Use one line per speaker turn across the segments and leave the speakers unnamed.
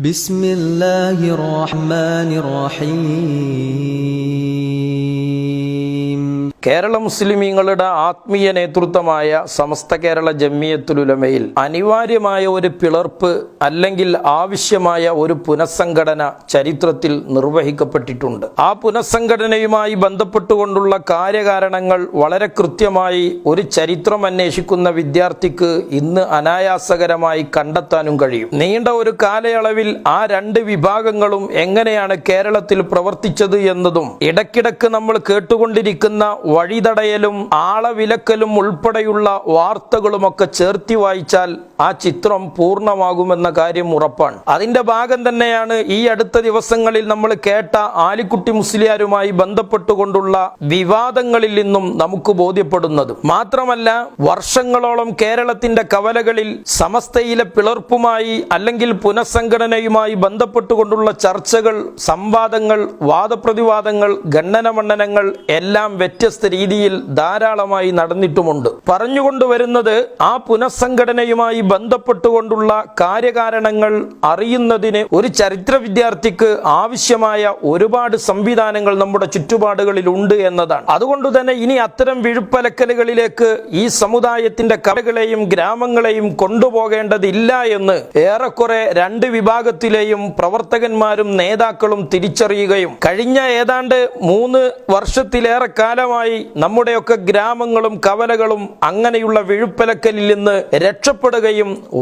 بسم الله الرحمن الرحيم.
കേരള മുസ്ലിമീങ്ങളുടെ ആത്മീയ നേതൃത്വമായ സമസ്ത കേരള ജംഇയ്യത്തുൽ ഉലമയിൽ അനിവാര്യമായ ഒരു പിളർപ്പ് അല്ലെങ്കിൽ ആവശ്യമായ ഒരു പുനഃസംഘടന ചരിത്രത്തിൽ നിർവഹിക്കപ്പെട്ടിട്ടുണ്ട്. ആ പുനഃസംഘടനയുമായി ബന്ധപ്പെട്ടുകൊണ്ടുള്ള കാര്യകാരണങ്ങൾ വളരെ കൃത്യമായി ഒരു ചരിത്രം അന്വേഷിക്കുന്ന വിദ്യാർത്ഥിക്ക് ഇന്ന് അനായാസകരമായി കണ്ടെത്താനും കഴിയും. നീണ്ട ഒരു കാലയളവിൽ ആ രണ്ട് വിഭാഗങ്ങളും എങ്ങനെയാണ് കേരളത്തിൽ പ്രവർത്തിച്ചത് എന്നതും ഇടയ്ക്കിടയ്ക്ക് നമ്മൾ കേട്ടുകൊണ്ടിരിക്കുന്ന വഴിതടയലും ആളവിലക്കലും ഉൾപ്പെടെയുള്ള വാർത്തകളുമൊക്കെ ചേർത്തി വായിച്ചാൽ ആ ചിത്രം പൂർണ്ണമാകുമെന്ന കാര്യം ഉറപ്പാണ്. അതിന്റെ ഭാഗം തന്നെയാണ് ഈ അടുത്ത ദിവസങ്ങളിൽ നമ്മൾ കേട്ട ആലിക്കുട്ടി മുസ്ലിയാരുമായി ബന്ധപ്പെട്ടുകൊണ്ടുള്ള വിവാദങ്ങളിൽ നിന്നും നമുക്ക് ബോധ്യപ്പെടുന്നത്. മാത്രമല്ല, വർഷങ്ങളോളം കേരളത്തിന്റെ കവലകളിൽ സമസ്തയിലെ പിളർപ്പുമായി അല്ലെങ്കിൽ പുനഃസംഘടനയുമായി ബന്ധപ്പെട്ടുകൊണ്ടുള്ള ചർച്ചകൾ, സംവാദങ്ങൾ, വാദപ്രതിവാദങ്ങൾ, ഖണ്ഡനമണ്ഡനങ്ങൾ എല്ലാം വ്യത്യസ്ത രീതിയിൽ ധാരാളമായി നടന്നിട്ടുമുണ്ട്. പറഞ്ഞുകൊണ്ടുവരുന്നത്, ആ പുനഃസംഘടനയുമായി ബന്ധപ്പെട്ടുകൊണ്ടുള്ള കാര്യകാരണങ്ങൾ അറിയുന്നതിന് ഒരു ചരിത്ര വിദ്യാർത്ഥിക്ക് ആവശ്യമായ ഒരുപാട് സംവിധാനങ്ങൾ നമ്മുടെ ചുറ്റുപാടുകളിൽ ഉണ്ട് എന്നതാണ്. അതുകൊണ്ട് തന്നെ ഇനി അത്തരം വിഴുപ്പലക്കലുകളിലേക്ക് ഈ സമുദായത്തിന്റെ കവലകളെയും ഗ്രാമങ്ങളെയും കൊണ്ടുപോകേണ്ടതില്ല എന്ന് ഏറെക്കുറെ രണ്ട് വിഭാഗത്തിലെയും പ്രവർത്തകന്മാരും നേതാക്കളും തിരിച്ചറിയുകയും കഴിഞ്ഞ ഏതാണ്ട് 3 വർഷത്തിലേറെ കാലമായി നമ്മുടെയൊക്കെ ഗ്രാമങ്ങളും കവലകളും അങ്ങനെയുള്ള വിഴുപ്പലക്കലിൽ നിന്ന് രക്ഷപ്പെടുകയും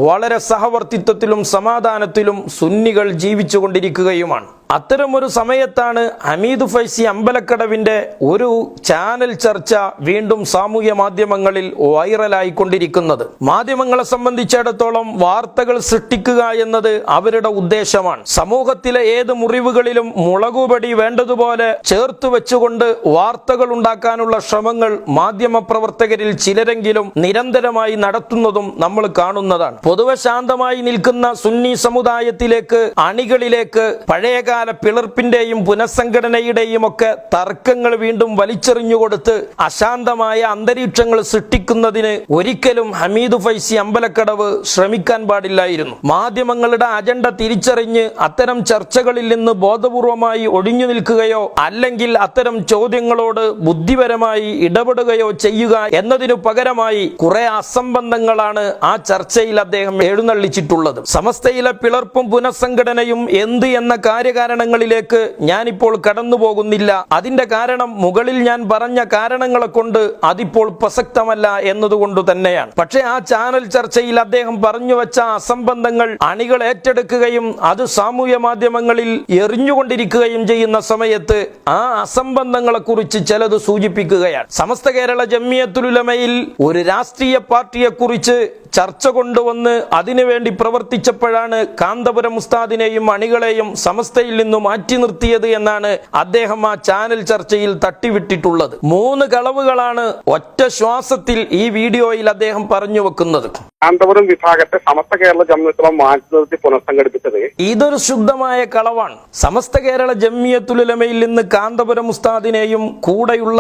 വളരെ സഹവർത്തിത്വത്തിലും സമാധാനത്തിലും സുന്നികൾ ജീവിച്ചുകൊണ്ടിരിക്കുകയുമാണ്. അത്തരമൊരു സമയത്താണ് ഹമീദ് ഫൈസി അമ്പലക്കടവിന്റെ ഒരു ചാനൽ ചർച്ച വീണ്ടും സാമൂഹ്യ മാധ്യമങ്ങളിൽ വൈറലായിക്കൊണ്ടിരിക്കുന്നത്. മാധ്യമങ്ങളെ സംബന്ധിച്ചിടത്തോളം വാർത്തകൾ സൃഷ്ടിക്കുക എന്നത് അവരുടെ ഉദ്ദേശമാണ്. സമൂഹത്തിലെ ഏത് മുറിവുകളിലും മുളകുപടി വേണ്ടതുപോലെ ചേർത്ത് വെച്ചുകൊണ്ട് വാർത്തകൾ ഉണ്ടാക്കാനുള്ള ശ്രമങ്ങൾ മാധ്യമ പ്രവർത്തകരിൽ ചിലരെങ്കിലും നിരന്തരമായി നടത്തുന്നതും നമ്മൾ കാണുന്നതാണ്. പൊതുവെ ശാന്തമായി നിൽക്കുന്ന സുന്നി സമുദായത്തിലേക്ക്, അണികളിലേക്ക് പഴയകാല പിളർപ്പിന്റെയും പുനഃസംഘടനയുടെയും ഒക്കെ തർക്കങ്ങൾ വീണ്ടും വലിച്ചെറിഞ്ഞുകൊടുത്ത് അശാന്തമായ അന്തരീക്ഷങ്ങൾ സൃഷ്ടിക്കുന്നതിന് ഒരിക്കലും ഹമീദ് ഫൈസി അമ്പലക്കടവ് ശ്രമിക്കാൻ പാടില്ലായിരുന്നു. മാധ്യമങ്ങളുടെ അജണ്ട തിരിച്ചറിഞ്ഞ് അത്തരം ചർച്ചകളിൽ നിന്ന് ബോധപൂർവമായി ഒഴിഞ്ഞു നിൽക്കുകയോ അല്ലെങ്കിൽ അത്തരം ചോദ്യങ്ങളോട് ബുദ്ധിപരമായി ഇടപെടുകയോ ചെയ്യുക എന്നതിനു പകരമായി കുറെ അസംബന്ധങ്ങളാണ് ആ ചർച്ചയിൽ അദ്ദേഹം എഴുന്നള്ളിച്ചിട്ടുള്ളത്. സമസ്തയിലെ പിളർപ്പും പുനഃസംഘടനയും എന്ത് എന്ന കാര്യകാരണങ്ങളിലേക്ക് ഞാനിപ്പോൾ കടന്നു പോകുന്നില്ല. അതിന്റെ കാരണം മുകളിൽ ഞാൻ പറഞ്ഞ കാരണങ്ങളെ കൊണ്ട് അതിപ്പോൾ പ്രസക്തമല്ല എന്നതുകൊണ്ട് തന്നെയാണ്. പക്ഷേ ആ ചാനൽ ചർച്ചയിൽ അദ്ദേഹം പറഞ്ഞു വെച്ച അസംബന്ധങ്ങൾ അണികൾ ഏറ്റെടുക്കുകയും അത് സാമൂഹ്യ മാധ്യമങ്ങളിൽ എറിഞ്ഞുകൊണ്ടിരിക്കുകയും ചെയ്യുന്ന സമയത്ത് ആ അസംബന്ധങ്ങളെ കുറിച്ച് ചിലത് സൂചിപ്പിക്കുകയാണ്. സമസ്ത കേരള ജംഇയ്യത്തുൽ ഉലമയിൽ ഒരു രാഷ്ട്രീയ പാർട്ടിയെ കുറിച്ച് ചർച്ച കൊണ്ടുവന്ന് അതിനുവേണ്ടി പ്രവർത്തിച്ചപ്പോഴാണ് കാന്തപുരം ഉസ്താദിനെയും അണികളെയും സമസ്തയിൽ നിന്നും മാറ്റി നിർത്തിയത് എന്നാണ് അദ്ദേഹം ആ ചാനൽ ചർച്ചയിൽ തട്ടിവിട്ടിട്ടുള്ളത്. 3 കളവുകളാണ് ഒറ്റ ശ്വാസത്തിൽ ഈ വീഡിയോയിൽ അദ്ദേഹം പറഞ്ഞു വെക്കുന്നത്.
കാന്തപുരം വിഭാഗത്തെ സമസ്ത കേരള ജംഇയ്യത്തുൽ മാറ്റി നിർത്തി പുനഃസംഘടിപ്പിച്ചത്
ഇതൊരു ശുദ്ധമായ കളവാണ്. സമസ്ത കേരള ജംഇയ്യത്തുൽ ഉലമയിൽ നിന്ന് കാന്തപുരം ഉസ്താദിനെയും കൂടെയുള്ള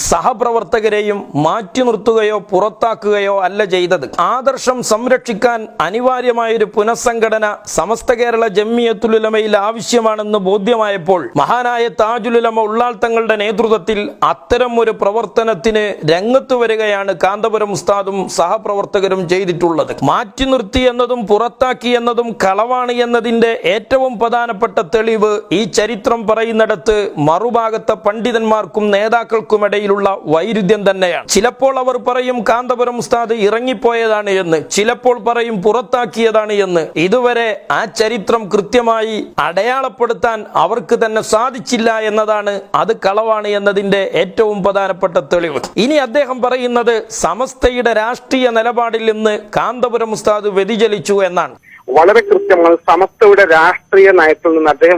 സഹപ്രവർത്തകരെയും മാറ്റി നിർത്തുകയോ പുറത്താക്കുകയോ അല്ല ചെയ്തത്. ആദർശം സംരക്ഷിക്കാൻ അനിവാര്യമായൊരു പുനഃസംഘടന സമസ്ത കേരള ജംഇയ്യത്തുൽ ഉലമയിൽ ആവശ്യമാണെന്ന് ബോധ്യമായപ്പോൾ മഹാനായ താജുൽ ഉലമ ഉള്ളാൾ തങ്ങളുടെ നേതൃത്വത്തിൽ അത്തരം ഒരു പ്രവർത്തനത്തിന് രംഗത്ത് വരികയാണ് കാന്തപുരം ഉസ്താദും സഹപ്രവർത്തകരും ചെയ്തിട്ടുള്ളത്. മാറ്റി നിർത്തി എന്നതും പുറത്താക്കി എന്നതും കളവാണ് എന്നതിന്റെ ഏറ്റവും പ്രധാനപ്പെട്ട തെളിവ് ഈ ചരിത്രം പറയുന്നിടത്ത് മറുഭാഗത്തെ പണ്ഡിതന്മാർക്കും നേതാക്കൾക്കുമിടയിലുള്ള വൈരുദ്ധ്യം തന്നെയാണ്. ചിലപ്പോൾ അവർ പറയും കാന്തപുരം ഉസ്താദ് ഇറങ്ങിപ്പോയതാണ് എന്ന്, ചിലപ്പോൾ പറയും പുറത്താക്കിയതാണ് എന്ന്. ഇതുവരെ ആ ചരിത്രം കൃത്യമായി അടയാളപ്പെടുത്താൻ അവർക്ക് തന്നെ സാധിച്ചില്ല എന്നതാണ് അത് കളവാണ് എന്നതിന്റെ ഏറ്റവും പ്രധാനപ്പെട്ട തെളിവ്. ഇനി അദ്ദേഹം പറയുന്നത് സമസ്തയുടെ രാഷ്ട്രീയ നിലപാടിൽ നിന്ന് കാന്തപുരം ഉസ്താദ് വ്യതിചലിച്ചു എന്നാണ്.
വളരെ കൃത്യമാണ്. സമസ്തയുടെ രാഷ്ട്രീയ നയത്തിൽ നിന്ന് അദ്ദേഹം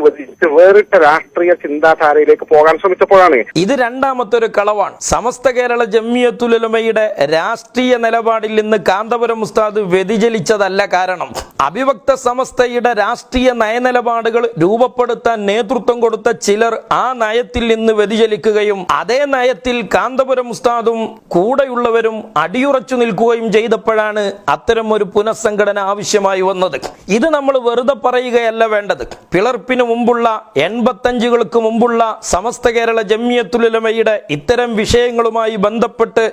വേറിട്ട രാഷ്ട്രീയ ചിന്താധാരയിലേക്ക് പോകാൻ ശ്രമിച്ചപ്പോഴാണ്
ഇത് രണ്ടാമത്തെ ഒരു കളവാണ്. സമസ്ത കേരള ജംഇയ്യത്തുൽ ഉലമയുടെ രാഷ്ട്രീയ നിലപാടിൽ നിന്ന് കാന്തപുരം ഉസ്താദ് വ്യതിചലിച്ചതല്ല കാരണം. അഭിവക്ത സമസ്തയുടെ രാഷ്ട്രീയ നയനിലപാടുകൾ രൂപപ്പെടുത്താൻ നേതൃത്വം കൊടുത്ത ചിലർ ആ നയത്തിൽ നിന്ന് വ്യതിചലിക്കുകയും അതേ നയത്തിൽ കാന്തപുരം ഉസ്താദും കൂടെയുള്ളവരും അടിയുറച്ചു നിൽക്കുകയും ചെയ്തപ്പോഴാണ് അത്തരം ഒരു പുനഃസംഘടന ആവശ്യമായി വന്നത്. ഇത് നമ്മൾ വെറുതെ പറയുകയല്ല വേണ്ടത്. പിളർപ്പിന് മുമ്പുള്ള 85-കൾക്ക് മുമ്പുള്ള സമസ്ത കേരള ജംഇയ്യത്തുൽ ഉലമയുടെ ഇത്തരം വിഷയങ്ങളുമായി ബന്ധപ്പെട്ട്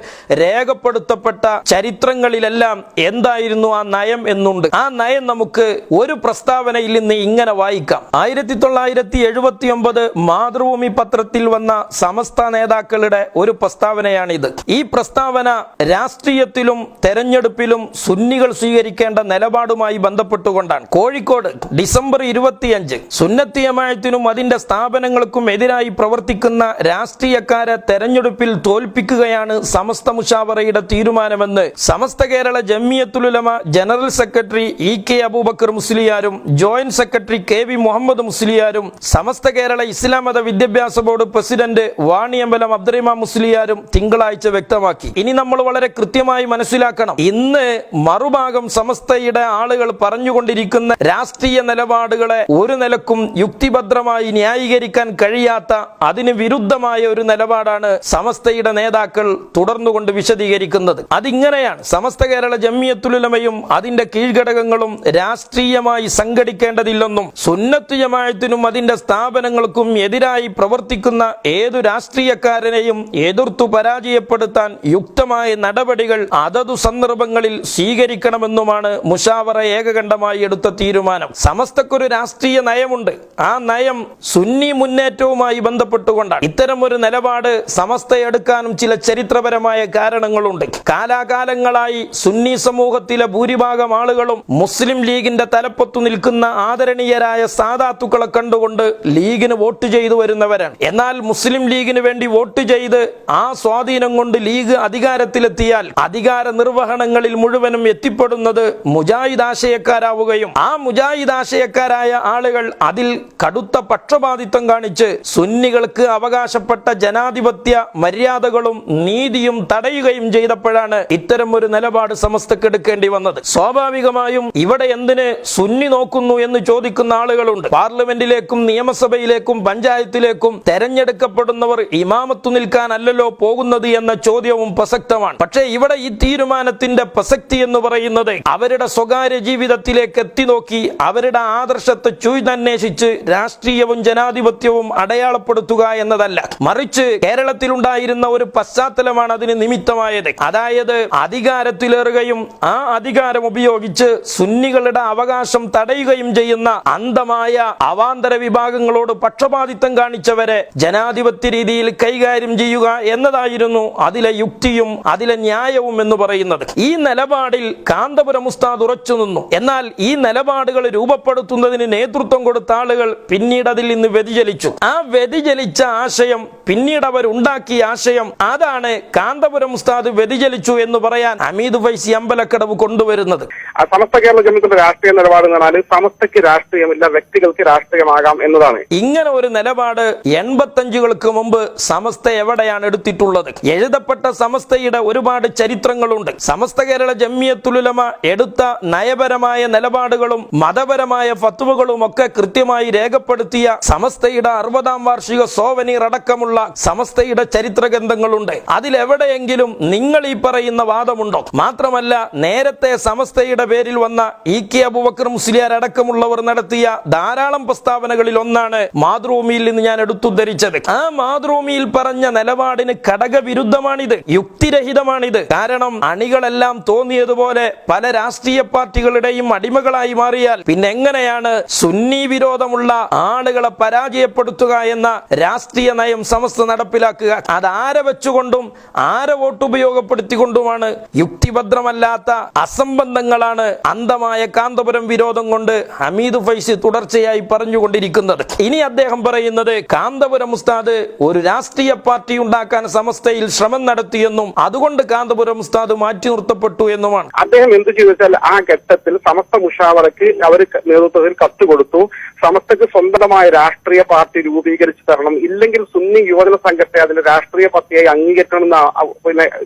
രേഖപ്പെടുത്തപ്പെട്ട ചരിത്രങ്ങളിലെല്ലാം എന്തായിരുന്നു ആ നയം എന്നുണ്ട്. ആ നയം നമുക്ക് ഒരു പ്രസ്താവനയിൽ നിന്ന് ഇങ്ങനെ വായിക്കാം. 1979 മാതൃഭൂമി പത്രത്തിൽ വന്ന സമസ്ത നേതാക്കളുടെ ഒരു പ്രസ്താവനയാണിത്. ഈ പ്രസ്താവന രാഷ്ട്രീയത്തിലും തെരഞ്ഞെടുപ്പിലും സുന്നികൾ സ്വീകരിക്കേണ്ട നിലപാടുമായി ബന്ധപ്പെട്ടുകൊണ്ടാണ്. കോഴിക്കോട് ഡിസംബർ 25 സുന്നത്തി ജമാഅത്തിനും അതിന്റെ സ്ഥാപനങ്ങൾക്കും എതിരായി പ്രവർത്തിക്കുന്ന രാഷ്ട്രീയക്കാരെ തെരഞ്ഞെടുപ്പിൽ തോൽപ്പിക്കുകയാണ് സമസ്ത മുശാവറയുടെ തീരുമാനമെന്ന് Samastha Kerala Jamiyyathul Ulama general secretary EK Abubakar മുസ്ലിയാരും ജോയിന്റ് സെക്രട്ടറി KV മുഹമ്മദ് മുസ്ലിയാരും സമസ്ത കേരള ഇസ്ലാം മത വിദ്യാഭ്യാസ ബോർഡ് പ്രസിഡന്റ് വാണിയമ്പലം അബ്ദുറഹിമാൻ മുസ്ലിയാരും തിങ്കളാഴ്ച വ്യക്തമാക്കി. ഇനി നമ്മൾ വളരെ കൃത്യമായി മനസ്സിലാക്കണം, ഇന്ന് മറുഭാഗം സമസ്തയുടെ ആളുകൾ പറഞ്ഞുകൊണ്ടിരിക്കുന്ന രാഷ്ട്രീയ നിലപാടുകളെ ഒരു നിലക്കും യുക്തിഭദ്രമായി ന്യായീകരിക്കാൻ കഴിയാത്ത അതിന് വിരുദ്ധമായ ഒരു നിലപാടാണ് സമസ്തയുടെ നേതാക്കൾ തുടർന്നുകൊണ്ട് വിശദീകരിക്കുന്നത്. അതിങ്ങനെയാണ്: സമസ്ത കേരള ജംഇയ്യത്തുൽ ഉലമയും അതിന്റെ കീഴ്ഘടകങ്ങളും രാഷ്ട്രീയമായി സംഘടിക്കേണ്ടതില്ലെന്നും സുന്നത്ത് ജമാഅത്തിനും അതിന്റെ സ്ഥാപനങ്ങൾക്കും എതിരായി പ്രവർത്തിക്കുന്ന ഏതു രാഷ്ട്രീയക്കാരനെയും എതിർത്തു പരാജയപ്പെടുത്താൻ യുക്തമായ നടപടികൾ അതതു സന്ദർഭങ്ങളിൽ സ്വീകരിക്കണമെന്നുമാണ് മുശാവറ ഏകകണ്ഠമായി എടുത്ത തീരുമാനം. സമസ്തക്കൊരു രാഷ്ട്രീയ നയമുണ്ട്. ആ നയം സുന്നി മുന്നേറ്റവുമായി ബന്ധപ്പെട്ടുകൊണ്ടാണ്. ഇത്തരം ഒരു നിലപാട് സമസ്ത എടുക്കാനും ചില ചരിത്രപരമായ കാരണങ്ങളുണ്ട്. കാലാകാലങ്ങളായി സുന്നി സമൂഹത്തിലെ ഭൂരിഭാഗം ആളുകളും മുസ്ലിം ലീഗിന്റെ തലപ്പത്തു നിൽക്കുന്ന ആദരണീയരായ സാദാത്തുക്കളെ കണ്ടുകൊണ്ട് ലീഗിന് വോട്ട് ചെയ്തു വരുന്നവരാണ്. എന്നാൽ മുസ്ലിം ലീഗിന് വേണ്ടി വോട്ട് ചെയ്ത് ആ സ്വാധീനം കൊണ്ട് ലീഗ് അധികാരത്തിലെത്തിയാൽ അധികാര നിർവഹണങ്ങളിൽ മുഴുവനും എത്തിപ്പെടുന്നത് മുജാഹിദ് ആശയക്കാരാവുകയും ആ മുജാഹിദ് ആശയക്കാരായ ആളുകൾ അതിൽ കടുത്ത പക്ഷപാതിത്വം കാണിച്ച് സുന്നികൾക്ക് അവകാശപ്പെട്ട ജനാധിപത്യ മര്യാദകളും നീതിയും തടയുകയും ചെയ്തപ്പോഴാണ് ഇത്തരം ഒരു നിലപാട് സമസ്തക്ക് എടുക്കേണ്ടി വന്നത്. സ്വാഭാവികമായും ഇവിടെ എന്തിന് സുന്നി നോക്കുന്നു എന്ന് ചോദിക്കുന്ന ആളുകളുണ്ട്. പാർലമെന്റിലേക്കും നിയമസഭയിലേക്കും പഞ്ചായത്തിലേക്കും തെരഞ്ഞെടുക്കപ്പെടുന്നവർ ഇമാമത്തു നിൽക്കാനല്ലല്ലോ പോകുന്നത് എന്ന ചോദ്യവും പ്രസക്തമാണ്. പക്ഷേ ഇവിടെ ഈ തീരുമാനത്തിന്റെ പ്രസക്തി എന്ന് പറയുന്നത് അവരുടെ സ്വകാര്യ ജീവിതത്തിലേക്ക് എത്തി നോക്കി അവരുടെ ആദർശത്തെ ചുഴ്ന്നന്വേഷിച്ച് രാഷ്ട്രീയവും ജനാധിപത്യവും അടയാളപ്പെടുത്തുക എന്നതല്ല, മറിച്ച് കേരളത്തിലുണ്ടായിരുന്ന ഒരു പശ്ചാത്തലമാണ് അതിന് നിമിത്തമായത്. അതായത് അധികാരത്തിലേറുകയും ആ അധികാരം ഉപയോഗിച്ച് സുന്നികളുടെ അവകാശം തടയുകയും ചെയ്യുന്ന അന്ധമായ അവാന്തര വിഭാഗങ്ങളോട് പക്ഷപാതിത്വം കാണിച്ചവരെ ജനാധിപത്യ രീതിയിൽ കൈകാര്യം ചെയ്യുക എന്നതായിരുന്നു അതിലെ യുക്തിയും അതിലെ ന്യായവും എന്ന് പറയുന്നത്. ഈ നിലപാടിൽ കാന്തപുരം ഉസ്താദ് ഉറച്ചു നിന്നു. എന്നാൽ ഈ നിലപാടുകൾ രൂപപ്പെടുത്തുന്നതിന് നേതൃത്വം കൊടുത്ത ആളുകൾ പിന്നീട് അതിൽ നിന്ന് വ്യതിചലിച്ചു. ആ വ്യതിചലിച്ച ആശയം, പിന്നീട് അവർ ഉണ്ടാക്കിയ ആശയം, അതാണ് കാന്തപുരം ഉസ്താദ് വ്യതിചലിച്ചു എന്ന് പറയാൻ ഹമീദ് ഫൈസി അമ്പലക്കടവ് കൊണ്ടുവരുന്നത്.
സമസ്ത കേരള ജംഇയ്യത്തിന്റെ രാഷ്ട്രീയ നിലപാട് എന്ന് പറഞ്ഞാൽ സമസ്തയ്ക്ക് രാഷ്ട്രീയമില്ല, വ്യക്തികൾക്ക് രാഷ്ട്രീയമാകാം എന്നതാണ്.
ഇങ്ങനെ ഒരു നിലപാട് 85-കൾക്ക് മുമ്പ് സമസ്ത എവിടെയാണ് എടുത്തിട്ടുള്ളത്? എഴുതപ്പെട്ട സമസ്തയുടെ ഒരുപാട് ചരിത്രങ്ങളുണ്ട്. സമസ്ത കേരള ജംഇയ്യത്തുൽ ഉലമ എടുത്ത നയപരമായ നിലപാടുകളും മതപരമായ ഫത്വകളും ഒക്കെ കൃത്യമായി രേഖപ്പെടുത്തിയ സമസ്തയുടെ 60-ാം വാർഷിക സോവനീർ അടക്കമുള്ള സമസ്തയുടെ ചരിത്ര ഗ്രന്ഥങ്ങളുണ്ട്. അതിലെവിടെയെങ്കിലും നിങ്ങൾ ഈ പറയുന്ന വാദമുണ്ടോ? മാത്രമല്ല, നേരത്തെ സമസ്തയുടെ പേരിൽ വന്ന EK അബൂബക്കർ മുസ്ലിയാർ അടക്കമുള്ളവർ നടത്തിയ ധാരാളം പ്രസ്താവനകളിൽ ഒന്നാണ് മാതൃഭൂമിയിൽ നിന്ന് ഞാൻ എടുത്തുദ്ധരിച്ചത്. ആ മാതൃഭൂമിയിൽ പറഞ്ഞ നിലപാടിന് ഘടകവിരുദ്ധമാണിത്, യുക്തിരഹിതമാണിത്. കാരണം അണികളെല്ലാം തോന്നിയതുപോലെ പല രാഷ്ട്രീയ പാർട്ടികളുടെയും അടിമകളായി മാറിയാൽ പിന്നെ എങ്ങനെയാണ് സുന്നി വിരോധമുള്ള ആളുകളെ പരാജയപ്പെടുത്തുക എന്ന രാഷ്ട്രീയ നയം സമസ്ത നടപ്പിലാക്കുക? അത് ആരെ വെച്ചുകൊണ്ടും ആരെ വോട്ട് ഉപയോഗപ്പെടുത്തിക്കൊണ്ടുമാണ്. യുക്തിഭദ്രമല്ലാത്ത അസംബന്ധങ്ങളാണ് അന്ധമായ കാന്തപുരം വിരോധം കൊണ്ട് ഹമീദ് ഫൈസി തുടർച്ചയായി പറഞ്ഞുകൊണ്ടിരിക്കുന്നത്. ഇനി അദ്ദേഹം പറയുന്നത് കാന്തപുരം ഉസ്താദ് ഒരു രാഷ്ട്രീയ പാർട്ടി ഉണ്ടാക്കാൻ സമസ്തയിൽ ശ്രമം നടത്തിയെന്നും അതുകൊണ്ട് കാന്തപുരം ഉസ്താദ് മാറ്റി നിർത്തപ്പെട്ടു എന്നുമാണ്.
അദ്ദേഹം എന്ത് ചെയ്താൽ ആ ഘട്ടത്തിൽ സമസ്ത മുഷാവറയ്ക്ക് അവർ നേതൃത്വത്തിൽ കത്ത് കൊടുത്തു. സമസ്തക്ക് സ്വന്തമായ രാഷ്ട്രീയ പാർട്ടി രൂപീകരിച്ചു തരണം, ഇല്ലെങ്കിൽ സുന്നി യുവജന സംഘത്തെ അതിന്റെ രാഷ്ട്രീയ പാർട്ടിയായി അംഗീകരിക്കണം എന്ന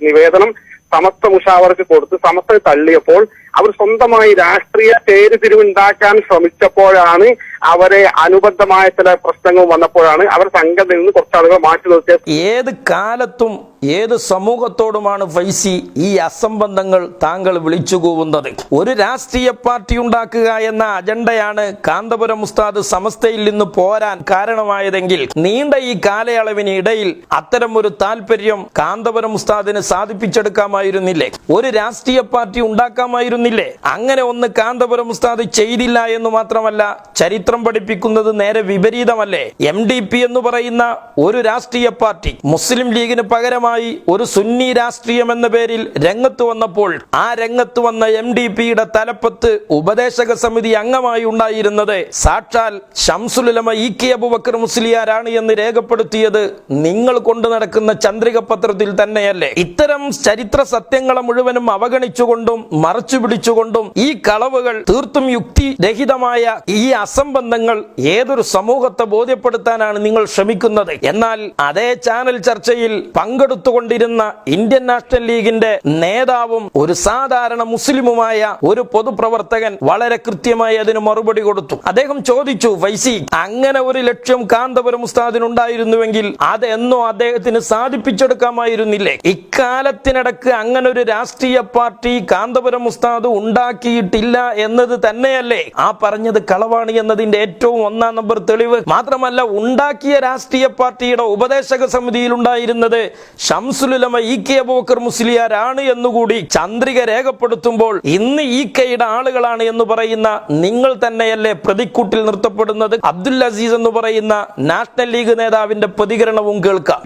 നിവേദനം സമസ്ത മുഷാവറക്ക് കൊടുത്ത് സമസ്ത തള്ളിയപ്പോൾ അവർ സ്വന്തമായി രാഷ്ട്രീയ ചേരിതിരിവുണ്ടാക്കാൻ ശ്രമിച്ചപ്പോഴാണ് അവരെ അനുബന്ധമായ ചില പ്രശ്നങ്ങൾ വന്നപ്പോഴാണ് അവർ സംഘത്തിൽ നിന്ന് കുറച്ചാളുകൾ മാറ്റി നിർത്തിയത്.
ഏത് കാലത്തും ഏത് സമൂഹത്തോടുമാണ് ഫൈസി ഈ അസംബന്ധങ്ങൾ താങ്കൾ വിളിച്ചുകൂവുന്നത്? ഒരു രാഷ്ട്രീയ പാർട്ടി ഉണ്ടാക്കുക എന്ന അജണ്ടയാണ് കാന്തപുരം ഉസ്താദ് സമസ്തയിൽ നിന്ന് പോരാൻ കാരണമായതെങ്കിൽ നീണ്ട ഈ കാലയളവിന് ഇടയിൽ അത്തരം ഒരു താല്പര്യം കാന്തപുരം ഉസ്താദിന് സാധിപ്പിച്ചെടുക്കാമായിരുന്നില്ലേ? ഒരു രാഷ്ട്രീയ പാർട്ടി ഉണ്ടാക്കാമായിരുന്നില്ലേ? അങ്ങനെ ഒന്ന് കാന്തപുരം ഉസ്താദ് ചെയ്തില്ല എന്ന് മാത്രമല്ല, ചരിത്രം പഠിപ്പിക്കുന്നത് നേരെ വിപരീതമല്ലേ? MDP എന്ന് പറയുന്ന ഒരു രാഷ്ട്രീയ പാർട്ടി മുസ്ലിം ലീഗിന് പകരമായി ഒരു സുന്നി രാഷ്ട്രീയം എന്ന പേരിൽ രംഗത്ത് വന്നപ്പോൾ ആ രംഗത്ത് വന്ന MDPയുടെ തലപ്പത്ത് ഉപദേശക സമിതി അംഗമായി ഉണ്ടായിരുന്നത് സാക്ഷാൽ ശംസുൽ ഉലമ EK അബൂബക്കർ മുസ്ലിയാരാണ് എന്ന് രേഖപ്പെടുത്തിയത് നിങ്ങൾ കൊണ്ടു നടക്കുന്ന ചന്ദ്രിക പത്രത്തിൽ തന്നെയല്ലേ? ഇത്തരം ചരിത്ര സത്യങ്ങളെ മുഴുവനും അവഗണിച്ചുകൊണ്ടും മറച്ചു പിടിച്ചുകൊണ്ടും ഈ കളവുകൾ തീർത്തും യുക്തിരഹിതമായ ഈ അസംബന്ധങ്ങൾ ഏതൊരു സമൂഹത്തെ ബോധ്യപ്പെടുത്താനാണ് നിങ്ങൾ ശ്രമിക്കുന്നത്? എന്നാൽ അതേ ചാനൽ ചർച്ചയിൽ പങ്കെടുത്തുകൊണ്ടിരുന്ന ഇന്ത്യൻ നാഷണൽ ലീഗിന്റെ നേതാവും ഒരു സാധാരണ മുസ്ലിമുമായ ഒരു പൊതുപ്രവർത്തകൻ വളരെ കൃത്യമായി അതിന് മറുപടി കൊടുത്തു. അദ്ദേഹം ചോദിച്ചു, ഫൈസി, അങ്ങനെ ഒരു ലക്ഷ്യം കാന്തപുരം ഉസ്താദിനുണ്ടായിരുന്നുവെങ്കിൽ അതെന്നോ അദ്ദേഹത്തിന് സാധിപ്പിച്ചെടുക്കാമായിരുന്നില്ലേ? ഇക്കാലത്തിനിടക്ക് അങ്ങനെ ഒരു രാഷ്ട്രീയ പാർട്ടി കാന്തപുരം ഉസ്താദ് ഉണ്ടാക്കിയിട്ടില്ല എന്നത് തന്നെയല്ലേ ആ പറഞ്ഞത് കളവാണ് എന്നതിന്റെ ഏറ്റവും ഒന്നാം നമ്പർ തെളിവ്? മാത്രമല്ല, ഉണ്ടാക്കിയ രാഷ്ട്രീയ പാർട്ടിയുടെ ഉപദേശക സമിതിയിൽ ഉണ്ടായിരുന്നത് ശംസുൽ ഉലമ EK അബൂബക്കർ മുസ്ലിയാരാണ് എന്നുകൂടി ചന്ദ്രിക രേഖപ്പെടുത്തുമ്പോൾ ഇന്ന് EKയുടെ ആളുകളാണ് എന്ന് പറയുന്ന നിങ്ങൾ തന്നെയല്ലേ പ്രതിക്കൂട്ടിൽ നിർത്തപ്പെടുന്നത്? അബ്ദുൽ അസീസ് എന്ന് പറയുന്ന നാഷണൽ ലീഗ് നേതാവിന്റെ പ്രതികരണവും കേൾക്കാം.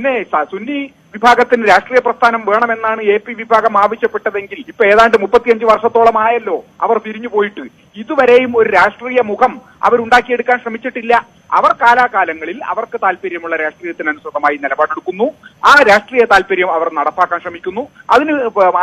സുന്നി വിഭാഗത്തിന് രാഷ്ട്രീയ പ്രസ്ഥാനം വേണമെന്നാണ് AP വിഭാഗം ആവശ്യപ്പെട്ടതെങ്കിൽ ഇപ്പൊ ഏതാണ്ട് 35 വർഷത്തോളമായല്ലോ അവർ പിരിഞ്ഞു പോയിട്ട്. ഇതുവരെയും ഒരു രാഷ്ട്രീയ മുഖം അവരുണ്ടാക്കിയെടുക്കാൻ ശ്രമിച്ചിട്ടില്ല. അവർ കാലാകാലങ്ങളിൽ അവർക്ക് താല്പര്യമുള്ള രാഷ്ട്രീയത്തിനനുസൃതമായി നിലപാടെടുക്കുന്നു. ആ രാഷ്ട്രീയ താല്പര്യം അവർ നടപ്പാക്കാൻ ശ്രമിക്കുന്നു. അതിന്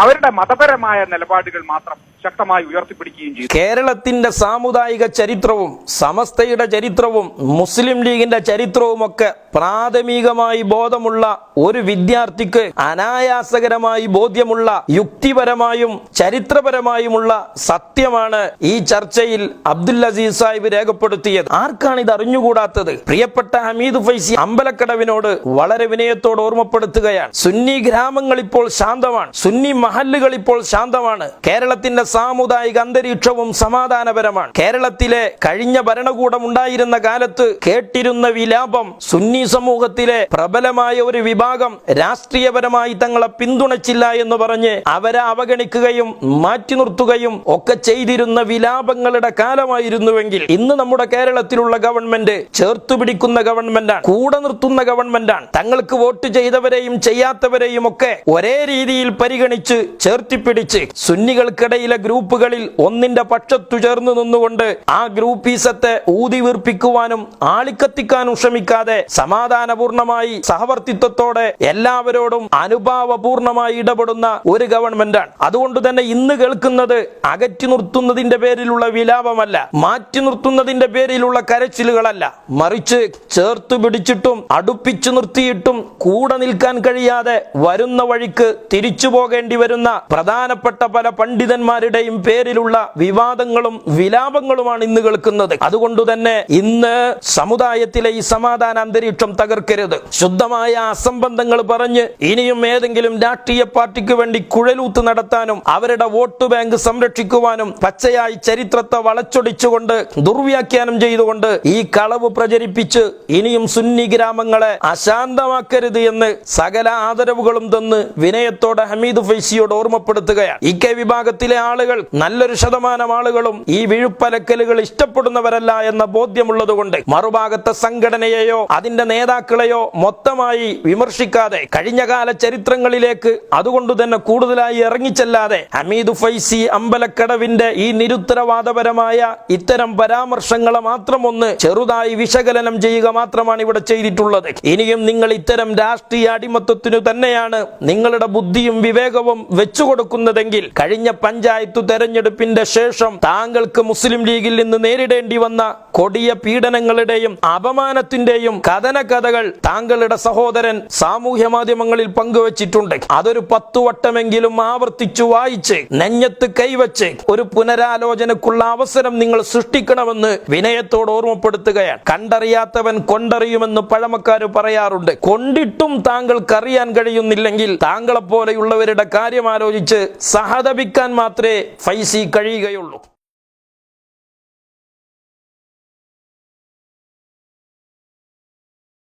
അവരുടെ മതപരമായ നിലപാടുകൾ മാത്രം ശക്തമായി ഉയർത്തിപ്പിടിക്കുകയും ചെയ്തു.
കേരളത്തിന്റെ സാമുദായിക ചരിത്രവും സമസ്തയുടെ ചരിത്രവും മുസ്ലിം ലീഗിന്റെ ചരിത്രവും ഒക്കെ പ്രാഥമികമായി ബോധമുള്ള ഒരു വിദ്യാർത്ഥിക്ക് അനായാസകരമായി ബോധ്യമുള്ള യുക്തിപരമായും ചരിത്രപരമായുമുള്ള സത്യമാണ് ഈ ചർച്ചയിൽ അബ്ദുൽ അസീസ് സാഹിബ് രേഖപ്പെടുത്തിയത്. ആർക്കാണ് ഇത് അറിഞ്ഞുകൂടാത്തത്? പ്രിയപ്പെട്ട ഹമീദ് ഫൈസി അമ്പലക്കടവിനോട് വളരെ വിനയത്തോട് ഓർമ്മപ്പെടുത്തുകയാണ്. സുന്നി ഗ്രാമങ്ങൾ ഇപ്പോൾ ശാന്തമാണ്, സുന്നി മഹല്ലുകൾ ഇപ്പോൾ ശാന്തമാണ്. കേരളത്തിന്റെ സാമുദായിക അന്തരീക്ഷവും സമാധാനപരമാണ്. കേരളത്തിലെ കഴിഞ്ഞ ഭരണകൂടം ഉണ്ടായിരുന്ന കാലത്ത് കേട്ടിരുന്ന വിലാപം സുന്നി സമൂഹത്തിലെ പ്രബലമായ ഒരു വിഭാഗം രാഷ്ട്രീയപരമായി തങ്ങളെ പിന്തുണച്ചില്ല എന്ന് പറഞ്ഞ് അവരെ അവഗണിക്കുകയും മാറ്റി നിർത്തുകയും ഒക്കെ ചെയ്തിരുന്ന വിലാപങ്ങളുടെ കാലമായിരുന്നുവെങ്കിൽ ഇന്ന് നമ്മുടെ കേരളത്തിലുള്ള ഗവൺമെന്റ് ചേർത്തുപിടിക്കുന്ന ഗവൺമെന്റാണ്, കൂടെ നിർത്തുന്ന ഗവൺമെന്റാണ്. തങ്ങൾക്ക് വോട്ട് ചെയ്തവരെയും ചെയ്യാത്തവരെയും ഒക്കെ ഒരേ രീതിയിൽ പരിഗണിച്ച് ചേർത്തിപ്പിടിച്ച് സുന്നികൾക്കിടയിലെ ഗ്രൂപ്പുകളിൽ ഒന്നിന്റെ പക്ഷത്തു ചേർന്ന് നിന്നുകൊണ്ട് ആ ഗ്രൂപ്പീസത്തെ ഊതി വീർപ്പിക്കുവാനും ആളിക്കത്തിക്കാനും ശ്രമിക്കാതെ സമാധാനപൂർണമായി സഹവർത്തിത്വത്തോടെ എല്ലാവരോടും അനുഭാവപൂർണമായി ഇടപെടുന്ന ഒരു ഗവൺമെന്റാണ്. അതുകൊണ്ട് തന്നെ ഇന്ന് കേൾക്കുന്നത് അകറ്റി നിർത്തുന്നതിന്റെ പേരിലുള്ള വിലാപമല്ല, മാറ്റി നിർത്തുന്നതിന്റെ പേരിലുള്ള കരച്ചിലുകളല്ല, മറിച്ച് ചേർത്തു പിടിച്ചിട്ടും അടുപ്പിച്ചു നിർത്തിയിട്ടും കൂടെ നിൽക്കാൻ കഴിയാതെ വരുന്ന വഴിക്ക് തിരിച്ചു പോകേണ്ടി വരുന്ന പ്രധാനപ്പെട്ട പല പണ്ഡിതന്മാരുടെയും പേരിലുള്ള വിവാദങ്ങളും വിലാപങ്ങളുമാണ് ഇന്ന് കേൾക്കുന്നത്. അതുകൊണ്ട് തന്നെ ഇന്ന് സമുദായത്തിലെ ഈ സമാധാന അന്തരീക്ഷം തകർക്കരുത്. ശുദ്ധമായ അസംബന്ധങ്ങൾ പറഞ്ഞ് ഇനിയും ഏതെങ്കിലും രാഷ്ട്രീയ പാർട്ടിക്ക് വേണ്ടി കുഴലൂത്ത് നടത്താനും അവരുടെ വോട്ട് ബാങ്ക് സംരക്ഷിക്കുവാനും പച്ചയായി ചരിത്രത്തെ വളച്ചൊടിച്ചുകൊണ്ട് ദുർവ്യാഖ്യാനം ചെയ്തുകൊണ്ട് ഈ കളവ് പ്രചരിപ്പിച്ച് ഇനിയും സുന്നി ഗ്രാമങ്ങളെ അശാന്തമാക്കരുത് എന്ന് സകല ആദരവുകളും തന്ന് വിനയത്തോടെ ഹമീദ് ഫൈസിയോട് ഓർമ്മപ്പെടുത്തുകയാണ്. EK വിഭാഗത്തിലെ ആളുകൾ, നല്ലൊരു ശതമാനം ആളുകളും ഈ വിഴുപ്പലക്കലുകൾ ഇഷ്ടപ്പെടുന്നവരല്ല എന്ന ബോധ്യമുള്ളതുകൊണ്ട് മറുഭാഗത്തെ സംഘടനയെയോ അതിന്റെ നേതാക്കളെയോ മൊത്തമായി വിമർശിക്കാതെ കഴിഞ്ഞകാല ചരിത്രങ്ങളിലേക്ക് അതുകൊണ്ട് തന്നെ കൂടുതലായി ഇറങ്ങിച്ചെല്ലാതെ ഹമീദ് ഫൈസി അമ്പലക്കടവിന്റെ ഈ നിരുത്തരവാദപരമായ ഇത്തരം പരാമർശങ്ങളെ മാത്രം ഒന്ന് ചെറുതായി കൃത്യമായി വിശകലനം ചെയ്യുക മാത്രമാണ് ഇവിടെ ചെയ്തിട്ടുള്ളത്. ഇനിയും നിങ്ങൾ ഇത്തരം രാഷ്ട്രീയ അടിമത്വത്തിനു തന്നെയാണ് നിങ്ങളുടെ ബുദ്ധിയും വിവേകവും വെച്ചുകൊടുക്കുന്നതെങ്കിൽ കഴിഞ്ഞ പഞ്ചായത്ത് തെരഞ്ഞെടുപ്പിന്റെ ശേഷം താങ്കൾക്ക് മുസ്ലിം ലീഗിൽ നിന്ന് നേരിടേണ്ടി വന്ന കൊടിയ പീഡനങ്ങളുടെയും അപമാനത്തിന്റെയും കഥനകഥകൾ താങ്കളുടെ സഹോദരൻ സാമൂഹ്യ മാധ്യമങ്ങളിൽ പങ്കുവച്ചിട്ടുണ്ട്. അതൊരു 10 വട്ടമെങ്കിലും ആവർത്തിച്ചു വായിച്ച് നെഞ്ഞത്ത് കൈവച്ച് ഒരു പുനരാലോചനക്കുള്ള അവസരം നിങ്ങൾ സൃഷ്ടിക്കണമെന്ന് വിനയത്തോട് ഓർമ്മപ്പെടുത്തുകയാണ്. കണ്ടറിയാത്തവൻ കൊണ്ടറിയുമെന്ന് പഴമക്കാര് പറയാറുണ്ട്. കൊണ്ടിട്ടും താങ്കൾക്ക് അറിയാൻ കഴിയുന്നില്ലെങ്കിൽ താങ്കളെപ്പോലെയുള്ളവരുടെ കാര്യം ആലോചിച്ച് സഹതപിക്കാൻ മാത്രമേ ഫൈസി കഴിയുകയുള്ളൂ.